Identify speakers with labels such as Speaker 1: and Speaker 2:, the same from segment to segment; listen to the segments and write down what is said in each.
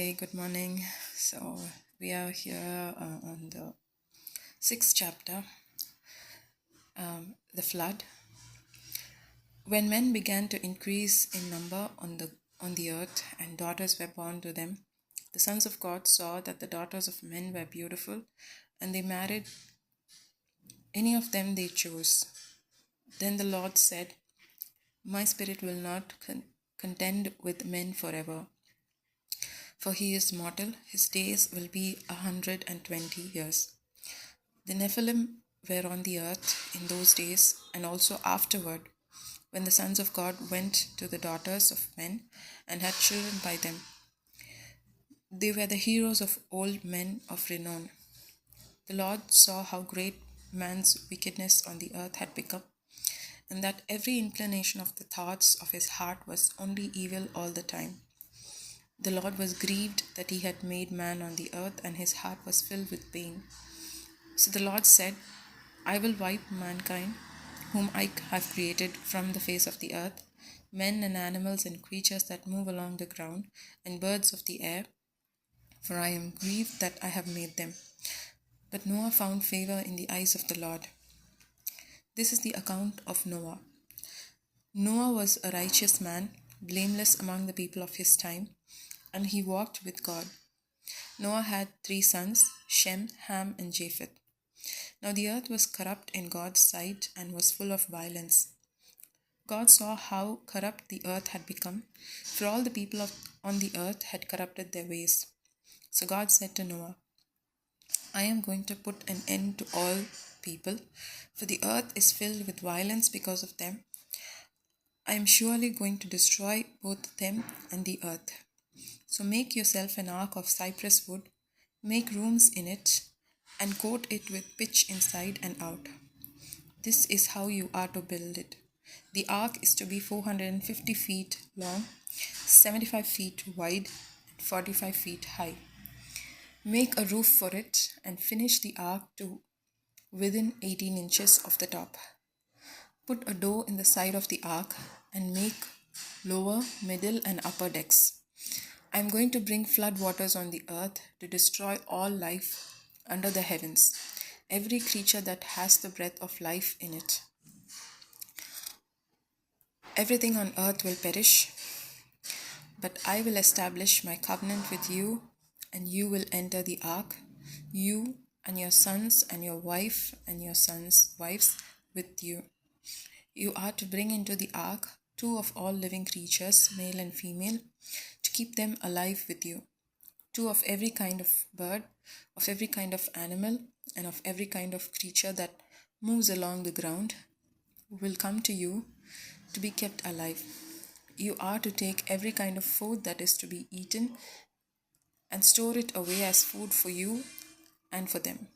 Speaker 1: Hi, good morning. So, we are here on the sixth chapter, the flood. When men began to increase in number on the earth, and daughters were born to them, the sons of God saw that the daughters of men were beautiful, and they married any of them they chose. Then the Lord said, "My spirit will not contend with men forever, for he is mortal, his days will be 120 years. The Nephilim were on the earth in those days, and also afterward, when the sons of God went to the daughters of men and had children by them. They were the heroes of old men of renown. The Lord saw how great man's wickedness on the earth had become, and that every inclination of the thoughts of his heart was only evil all the time. The Lord was grieved that he had made man on the earth, and his heart was filled with pain. So the Lord said, I will wipe mankind, whom I have created, from the face of the earth, men and animals and creatures that move along the ground, and birds of the air, for I am grieved that I have made them. But Noah found favor in the eyes of the Lord. This is the account of Noah. Noah was a righteous man, blameless among the people of his time, and he walked with God. Noah had 3 sons, Shem, Ham, and Japheth. Now the earth was corrupt in God's sight and was full of violence. God saw how corrupt the earth had become, for all the people on the earth had corrupted their ways. So God said to Noah, I am going to put an end to all people, for the earth is filled with violence because of them. I am surely going to destroy both them and the earth. So make yourself an ark of cypress wood, make rooms in it, and coat it with pitch inside and out. This is how you are to build it. The ark is to be 450 feet long, 75 feet wide, and 45 feet high. Make a roof for it and finish the ark to within 18 inches of the top. Put a door in the side of the ark and make lower, middle, and upper decks. I am going to bring flood waters on the earth to destroy all life under the heavens, every creature that has the breath of life in it. Everything on earth will perish, but I will establish my covenant with you, and you will enter the ark, you and your sons and your wife and your sons' wives with you. You are to bring into the ark 2 of all living creatures, male and female, to keep them alive with you. 2 of every kind of bird, of every kind of animal, and of every kind of creature that moves along the ground will come to you to be kept alive. You are to take every kind of food that is to be eaten and store it away as food for you and for them.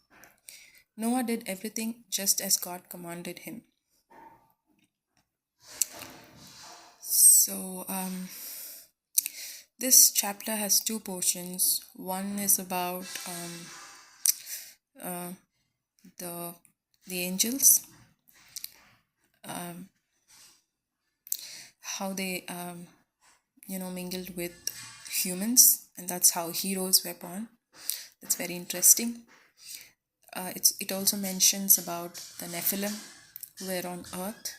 Speaker 1: Noah did everything just as God commanded him. So, this chapter has 2 portions. One is about the angels, how they mingled with humans, and that's how heroes were born. That's very interesting. It also mentions about the Nephilim who were on earth,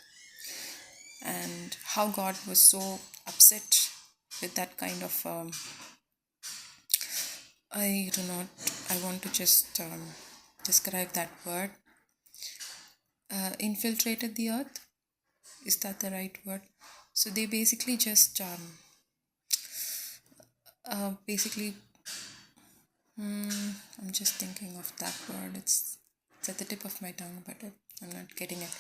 Speaker 1: and how God was so upset with that kind of I want to just describe that word. Infiltrated the earth, is that the right word? So they basically just I'm just thinking of that word. It's at the tip of my tongue, but I'm not getting it.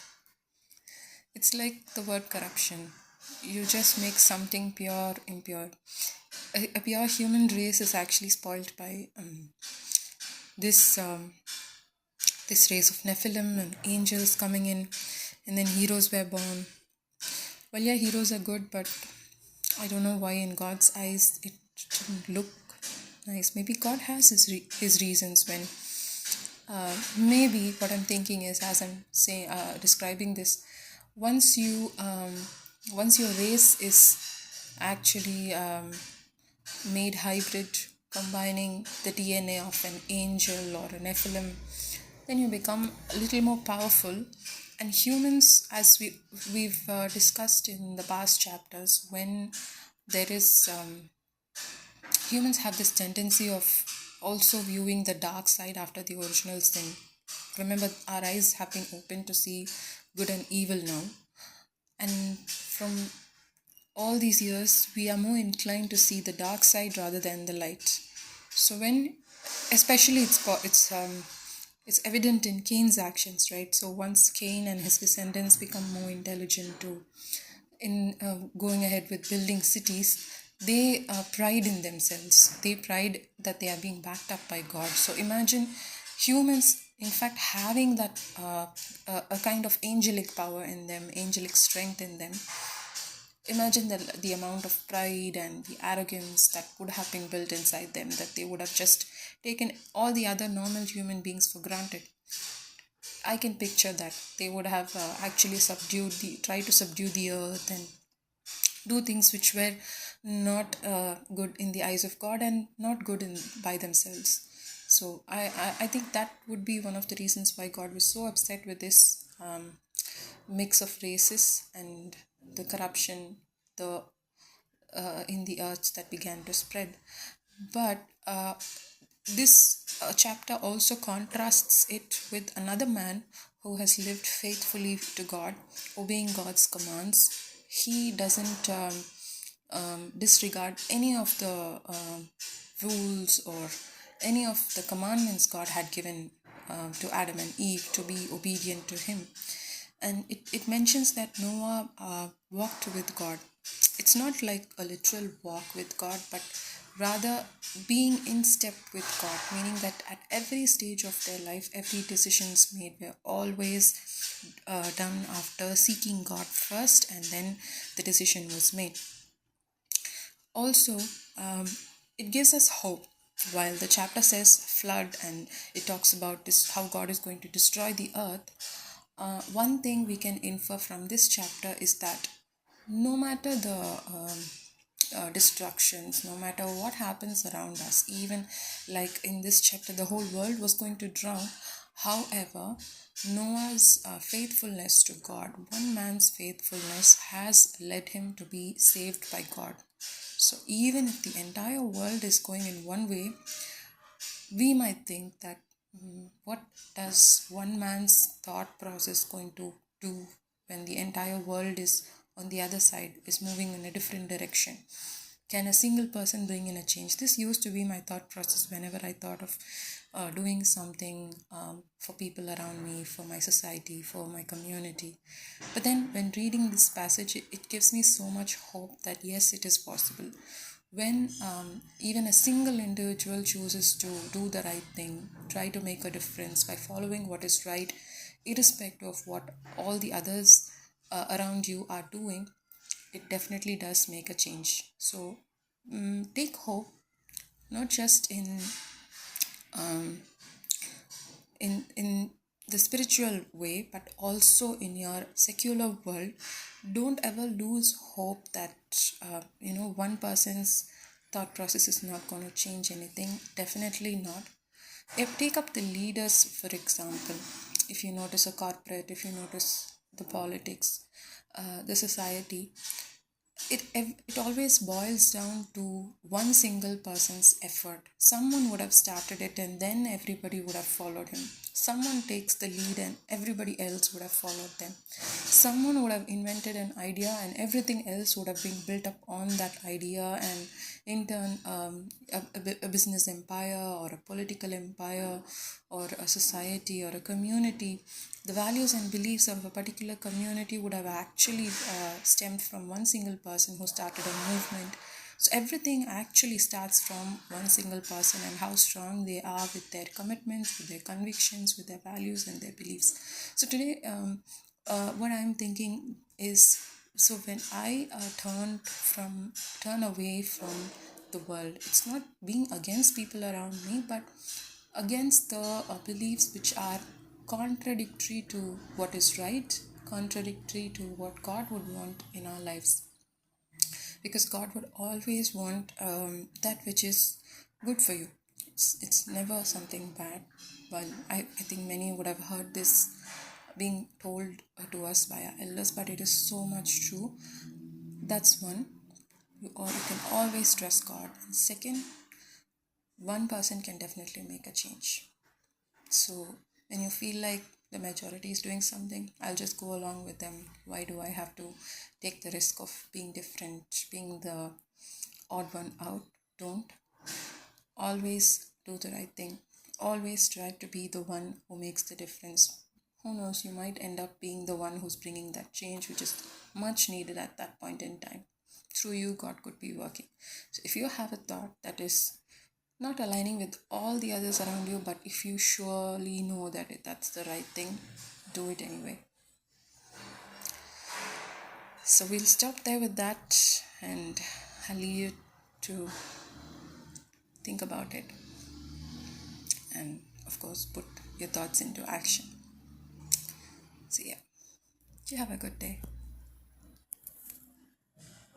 Speaker 1: It's like the word corruption. You just make something pure impure. A pure human race is actually spoiled by this race of Nephilim and angels coming in, and then heroes were born. Well, yeah, heroes are good, but I don't know why in God's eyes it didn't look nice. Maybe God has his reasons when. Maybe what I'm thinking is, as I'm saying, describing this, once your race is actually made hybrid combining the DNA of an angel or a Nephilim, then you become a little more powerful. And humans, as we've discussed in the past chapters, when there is humans have this tendency of also viewing the dark side after the original sin. Remember, our eyes have been opened to see good and evil now, and from all these years we are more inclined to see the dark side rather than the light. So when, especially it's evident in Cain's actions, right? So once Cain and his descendants become more intelligent too, in going ahead with building cities, they pride in themselves. They pride that they are being backed up by God. So imagine humans, in fact, having that a kind of angelic power in them, angelic strength in them. Imagine the amount of pride and the arrogance that would have been built inside them, that they would have just taken all the other normal human beings for granted. I can picture that they would have actually tried to subdue the earth and do things which were not good in the eyes of God and not good by themselves. So I think that would be one of the reasons why God was so upset with this mix of races and the corruption the in the earth that began to spread. But this chapter also contrasts it with another man who has lived faithfully to God, obeying God's commands. He doesn't disregard any of the rules or any of the commandments God had given to Adam and Eve to be obedient to him. And it mentions that Noah walked with God. It's not like a literal walk with God, but rather being in step with God, meaning that at every stage of their life, every decisions made were always done after seeking God first, and then the decision was made. Also, it gives us hope. While the chapter says flood and it talks about this, how God is going to destroy the earth, one thing we can infer from this chapter is that no matter the destructions, no matter what happens around us, even like in this chapter, the whole world was going to drown. However, Noah's faithfulness to God, one man's faithfulness, has led him to be saved by God. So, even if the entire world is going in one way, we might think that what does one man's thought process going to do when the entire world is on the other side, is moving in a different direction? Can a single person bring in a change? This used to be my thought process whenever I thought of doing something for people around me, for my society, for my community. But then when reading this passage, it gives me so much hope that yes, it is possible. When even a single individual chooses to do the right thing, try to make a difference by following what is right, irrespective of what all the others around you are doing, it definitely does make a change. So take hope, not just in the spiritual way, but also in your secular world. Don't ever lose hope that one person's thought process is not going to change anything. Definitely not. If take up the leaders, for example, if you notice a corporate, if you notice the politics, the society, it always boils down to one single person's effort. Someone would have started it and then everybody would have followed him. Someone takes the lead and everybody else would have followed them. Someone would have invented an idea and everything else would have been built up on that idea, and in turn a business empire or a political empire or a society or a community, the values and beliefs of a particular community would have actually stemmed from one single person who started a movement. So everything actually starts from one single person and how strong they are with their commitments, with their convictions, with their values and their beliefs. So today, what I'm thinking is, so when I turn away from the world, it's not being against people around me, but against the beliefs which are contradictory to what is right, contradictory to what God would want in our lives. Because God would always want that which is good for you. It's never something bad. Well, I think many would have heard this being told to us by our elders, but it is so much true. That's one. You can always trust God. And second, one person can definitely make a change. So when you feel like the majority is doing something, I'll just go along with them. Why do I have to take the risk of being different, being the odd one out? Don't. Always do the right thing. Always try to be the one who makes the difference. Who knows, you might end up being the one who's bringing that change, which is much needed at that point in time. Through you, God could be working. So if you have a thought that is not aligning with all the others around you, but if you surely know that that's the right thing, do it anyway. So we'll stop there with that, and I'll leave you to think about it and, of course, put your thoughts into action. So, yeah, you have a good day.